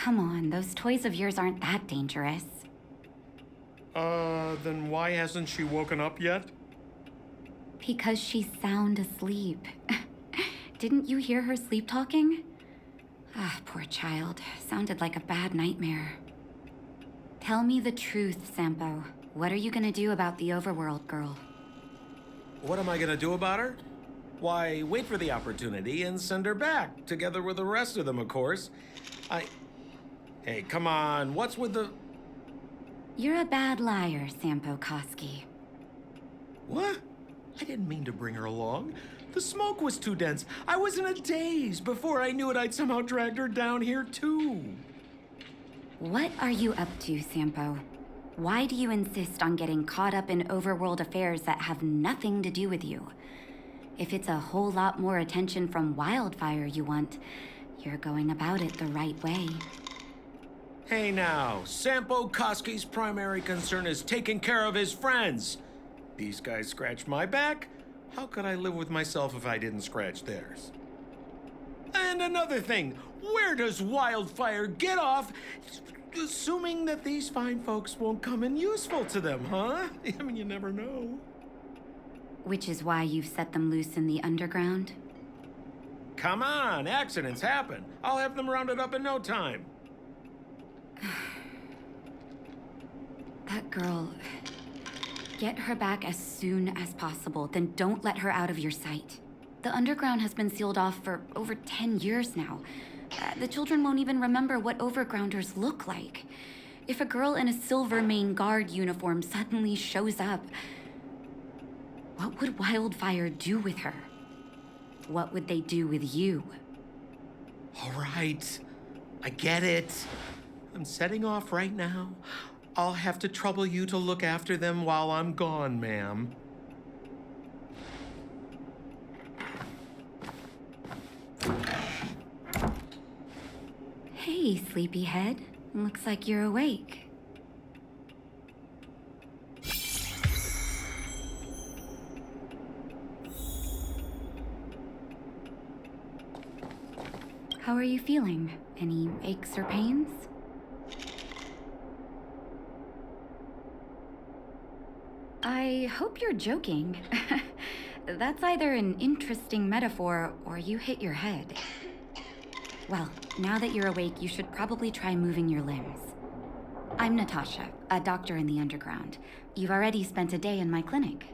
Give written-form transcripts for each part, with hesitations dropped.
come on, those toys of yours aren't that dangerous. Then why hasn't she woken up yet? Because she's sound asleep. Didn't you hear her sleep talking? Ah, poor child. Sounded like a bad nightmare. Tell me the truth, Sampo. What are you gonna do about the overworld girl? What am I gonna do about her? Why, wait for the opportunity and send her back, together with the rest of them, of course. Hey, come on, what's with the... You're a bad liar, Sampo Koski. What? I didn't mean to bring her along. The smoke was too dense. I was in a daze. Before I knew it, I'd somehow dragged her down here, too. What are you up to, Sampo? Why do you insist on getting caught up in overworld affairs that have nothing to do with you? If it's a whole lot more attention from Wildfire you want, you're going about it the right way. Hey now, Sampo Koski's primary concern is taking care of his friends. These guys scratched my back. How could I live with myself if I didn't scratch theirs? And another thing, where does Wildfire get off assuming that these fine folks won't come in useful to them, huh? I mean, you never know. Which is why you've set them loose in the underground? Come on, accidents happen. I'll have them rounded up in no time. That girl... Get her back as soon as possible, then don't let her out of your sight. The underground has been sealed off for over 10 years now. The children won't even remember what overgrounders look like. If a girl in a Silvermane Guard uniform suddenly shows up, what would Wildfire do with her? What would they do with you? All right, I get it. I'm setting off right now. I'll have to trouble you to look after them while I'm gone, ma'am. Hey, sleepyhead. Looks like you're awake. How are you feeling? Any aches or pains? I hope you're joking. That's either an interesting metaphor or you hit your head. Well, now that you're awake, you should probably try moving your limbs. I'm Natasha, a doctor in the underground. You've already spent a day in my clinic.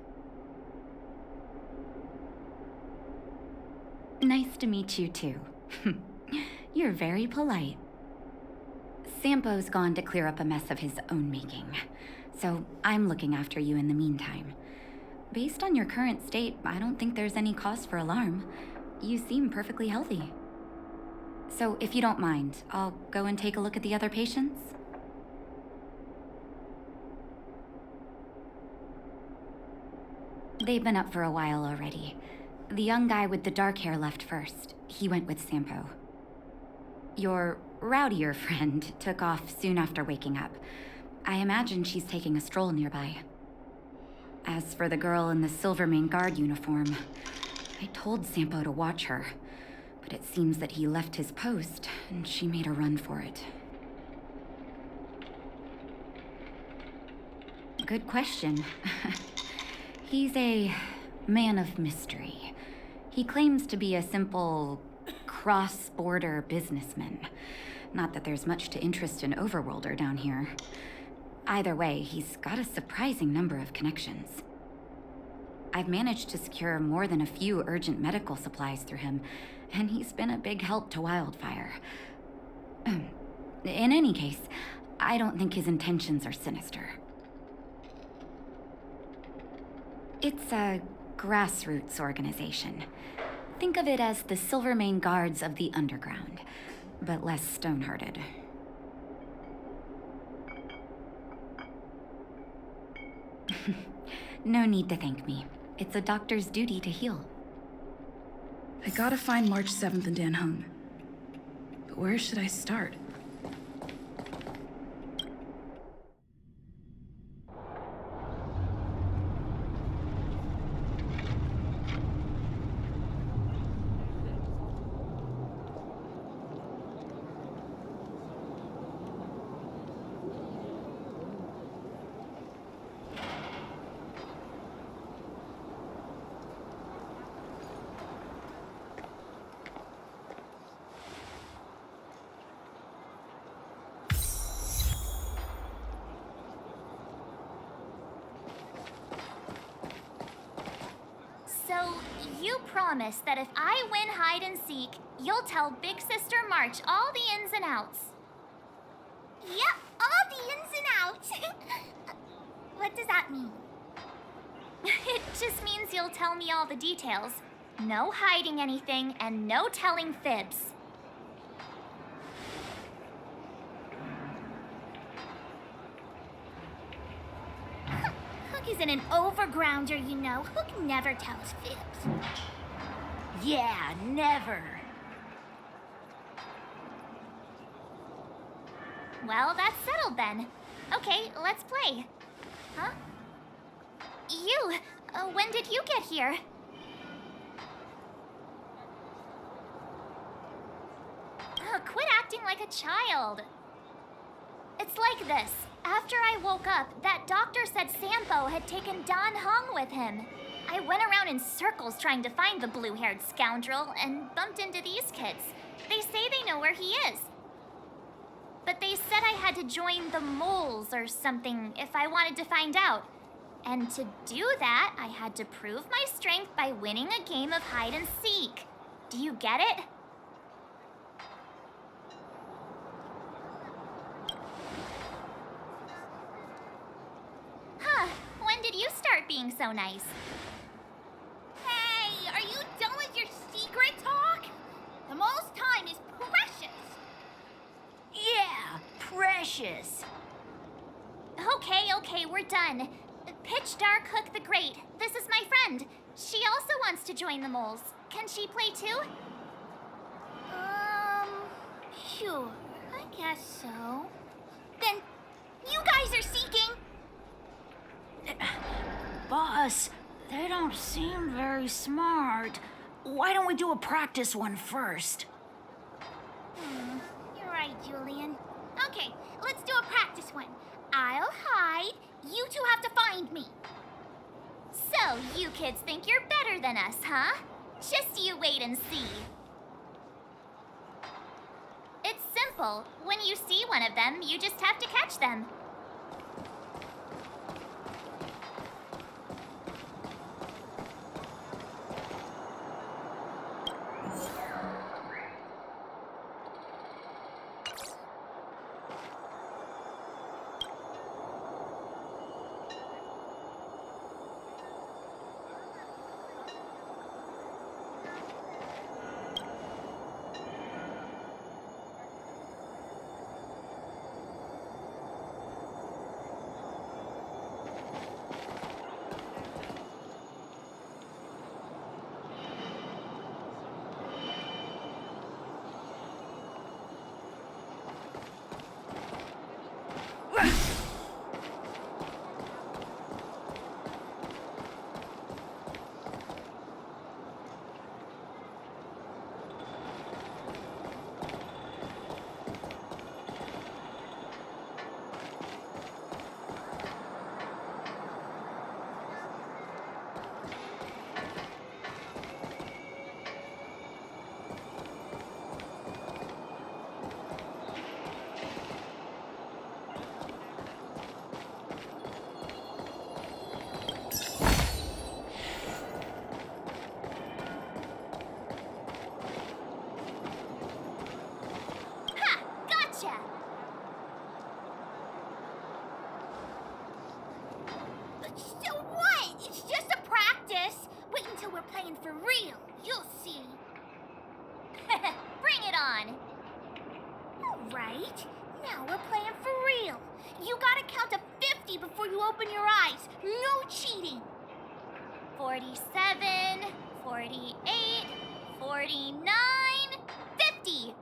Nice to meet you, too. You're very polite. Sampo's gone to clear up a mess of his own making, so I'm looking after you in the meantime. Based on your current state, I don't think there's any cause for alarm. You seem perfectly healthy. So if you don't mind, I'll go and take a look at the other patients. They've been up for a while already. The young guy with the dark hair left first. He went with Sampo. Your rowdier friend took off soon after waking up. I imagine she's taking a stroll nearby. As for the girl in the Silvermane Guard uniform, I told Sampo to watch her, but it seems that he left his post and she made a run for it. Good question. He's a man of mystery. He claims to be a simple cross-border businessman. Not that there's much to interest an overworlder down here. Either way, he's got a surprising number of connections. I've managed to secure more than a few urgent medical supplies through him, and he's been a big help to Wildfire. In any case, I don't think his intentions are sinister. It's a grassroots organization. Think of it as the Silvermane Guards of the Underground, but less stone-hearted. No need to thank me. It's a doctor's duty to heal. I gotta find March 7th and Dan Hung. But where should I start? You promise that if I win hide and seek, you'll tell Big Sister March all the ins and outs. Yep, all the ins and outs. What does that mean? It just means you'll tell me all the details. No hiding anything and no telling fibs. Hook isn't an overgrounder, you know. Hook never tells fibs. Yeah, never. Well, that's settled then. Okay, let's play. Huh? You, when did you get here? Quit acting like a child. It's like this. After I woke up, that doctor said Sampo had taken Dan Hung with him. I went around in circles trying to find the blue-haired scoundrel and bumped into these kids. They say they know where he is. But they said I had to join the moles or something if I wanted to find out. And to do that, I had to prove my strength by winning a game of hide and seek. Do you get it? Huh, when did you start being so nice? Hey, are you done with your secret talk? The most time is precious. Yeah, precious. Okay, we're done. Pitch Dark Hook the Great. This is my friend. She also wants to join the moles. Can she play too? Sure. I guess so. Then, you guys are seeking. Boss, they don't seem very smart. Why don't we do a practice one first? You're right, Julian. Okay, let's do a practice one. I'll hide. You two have to find me. So, you kids think you're better than us, huh? Just you wait and see. It's simple. When you see one of them, you just have to catch them. So what? It's just a practice. Wait until we're playing for real. You'll see. Bring it on. All right. Now we're playing for real. You gotta count to 50 before you open your eyes. No cheating. 47, 48, 49, 50.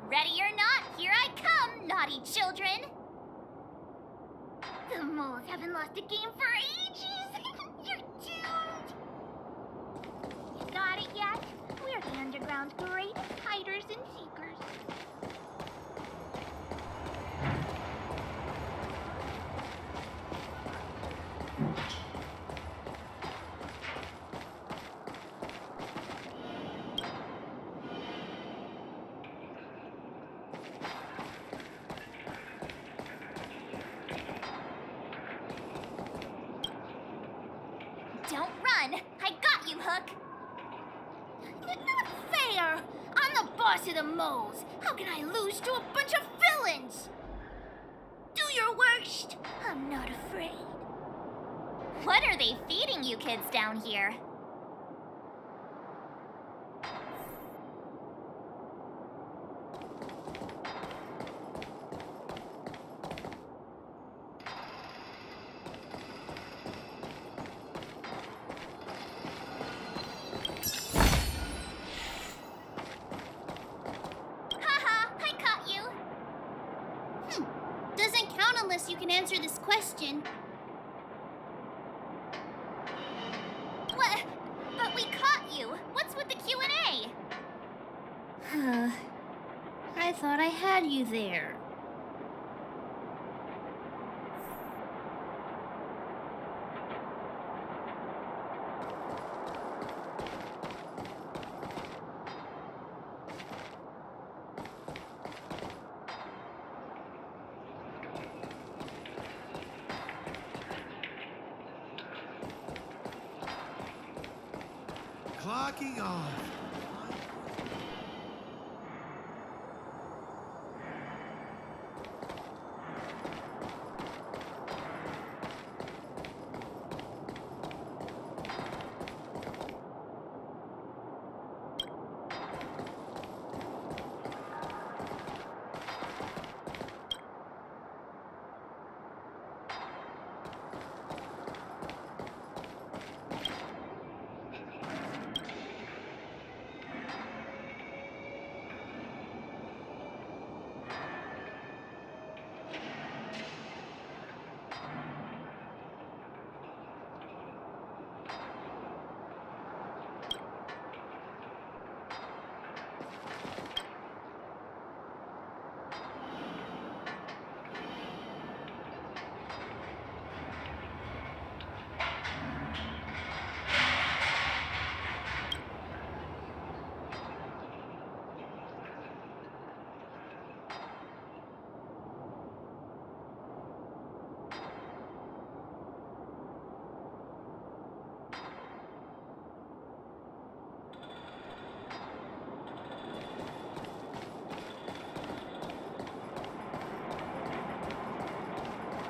Ready or not, here I come, naughty children. The moles haven't lost a game for ages. You're doomed. You got it yet? We're the underground's greatest hiders and seekers. Don't run! I boss of the moles. How can I lose to a bunch of villains? Do your worst. I'm not afraid. What are they feeding you kids down here? Haha, I caught you. Doesn't count unless you can answer this question. What? But we caught you. What's with the Q&A? I thought I had you there. Clocking off.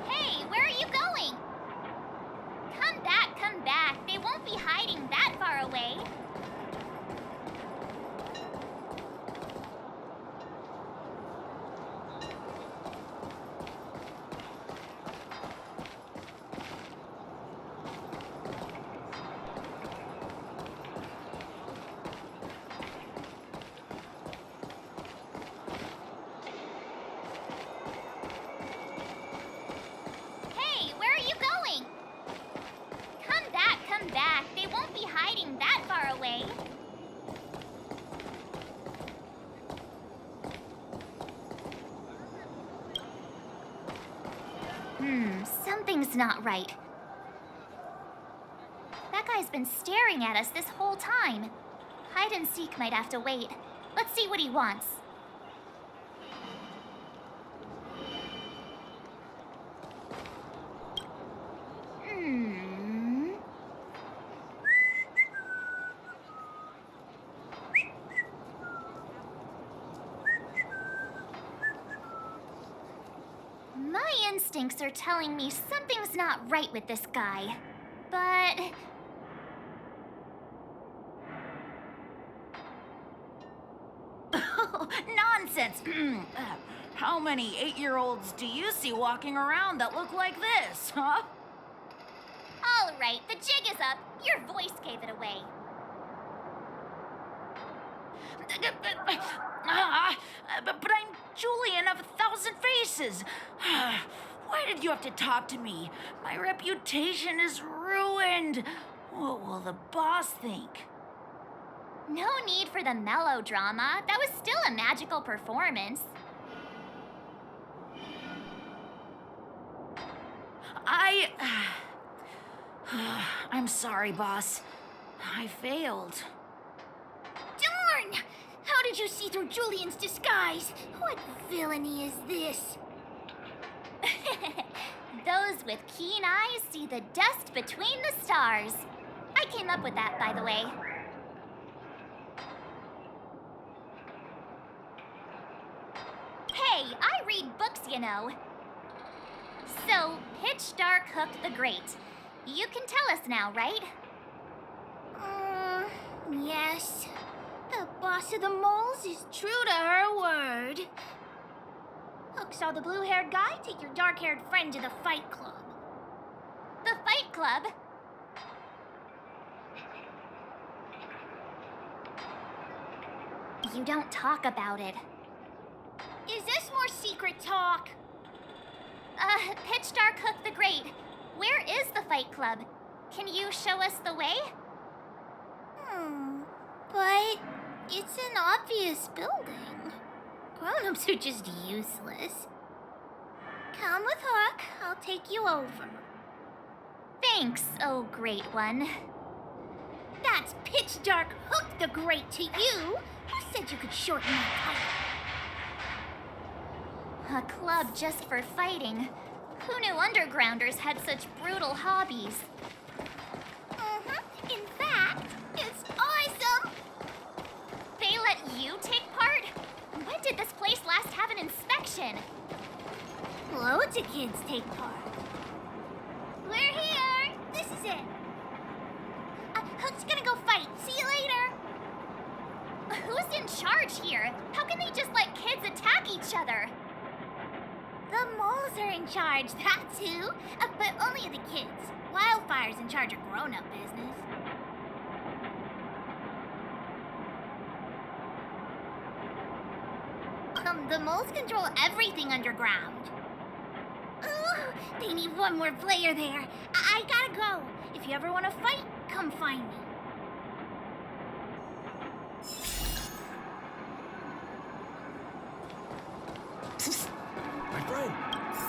Hey, where are you going? Come back, come back. They won't be hiding that far away. Hey, where are you going? Come back, come back. They won't be hiding that far away. Something's not right. That guy's been staring at us this whole time. Hide and seek might have to wait. Let's see what he wants. My instincts are telling me something's not right with this guy. But Nonsense! How many 8-year-olds do you see walking around that look like this, huh? all right, the jig is up. Your voice gave it away. But I'm Julian of 1,000 Faces. Why did you have to talk to me? My reputation is ruined. What will the boss think? No need for the melodrama. That was still a magical performance. I'm sorry, boss. I failed. Darn! How did you see through Julian's disguise? What villainy is this? Those with keen eyes see the dust between the stars. I came up with that, by the way. Hey, I read books, you know. So, Pitch Dark Hook the Great. You can tell us now, right? Yes. The boss of the moles is true to her word. Hook saw the blue-haired guy take your dark-haired friend to the fight club. The Fight Club? You don't talk about it. Is this more secret talk? Pitch Dark Hook the Great. Where is the Fight Club? Can you show us the way? But it's an obvious building. Grown-ups are just useless. Come with Hook. I'll take you over. Thanks, oh great one. That's Pitch Dark Hook the Great to you. Who said you could shorten my title? A club just for fighting. Who knew undergrounders had such brutal hobbies? In fact, it's awesome. They let you take part? When did this place last have an inspection? Loads of kids take part. We're here. This is it. Hook's gonna go fight. See you later. Who's in charge here? How can they just let kids attack each other? The moles are in charge, that's who. But only the kids. Wildfire's in charge of grown-up business. The moles control everything underground. Ooh, they need one more player there. I gotta go. If you ever want to fight, come find me.